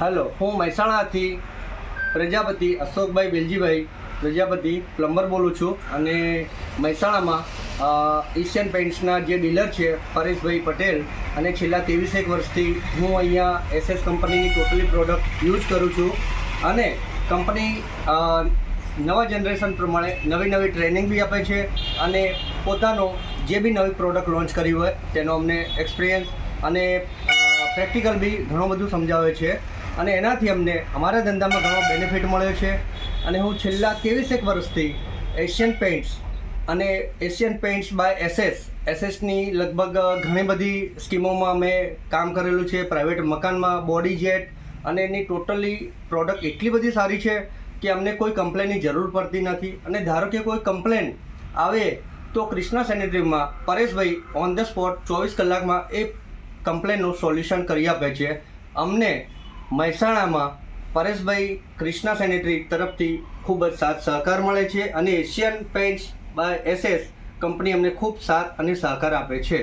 Hello, હું મહેસાણાથી પ્રજાપતિ અશોકભાઈ Veljibhai Prajapati plumber બોલું છું અને મહેસાણામાં એશિયન પેઇન્ટ્સના જે ડીલર છે પરેશભાઈ પટેલ અને છેલ્લા 23 વર્ષથી હું અહીંયા એસએસ કંપનીની ટોટલી પ્રોડક્ટ યુઝ કરું છું અને કંપની નવા જનરેશન પ્રમાણે નવી ટ્રેનિંગ બી આપે છે અને પોતાનો જે બી નવી પ્રોડક્ટ લોન્ચ કરી હોય તેનો અમને એક્સપિરિયન્સ અને પ્રેક્ટિકલ બી ઘણું બધું સમજાવે છે અને એનાથી અમને અમારા ધંધામાં ઘણો બેનિફિટ મળ્યો છે અને હું છેલ્લા 23 વર્ષથી એશિયન પેઇન્ટ્સ અને એશિયન પેઇન્ટ્સ બાય એસએસની લગભગ ઘણી બધી સ્કીમોમાં મેં કામ કરેલું છે. પ્રાઇવેટ મકાનમાં બોડી જેટ અને એની ટોટલી પ્રોડક્ટ એટલી બધી સારી છે કે અમને કોઈ કમ્પ્લેનની જરૂર પડતી નથી અને ધારો કે કોઈ કમ્પ્લેન આવે તો ક્રિષ્ના સેનેટરીમાં પરેશભાઈ ઓન ધ સ્પોટ 24 કલાકમાં એ કમ્પ્લેનનું સોલ્યુશન કરી આપે છે. અમને મહેસાણામાં પરેશભાઈ ક્રિષ્ના સેનેટરી તરફથી ખૂબ જ સાથ સહકાર મળે છે અને Asian paints by SS company અમને ખૂબ સાથ અને સહકાર આપે છે.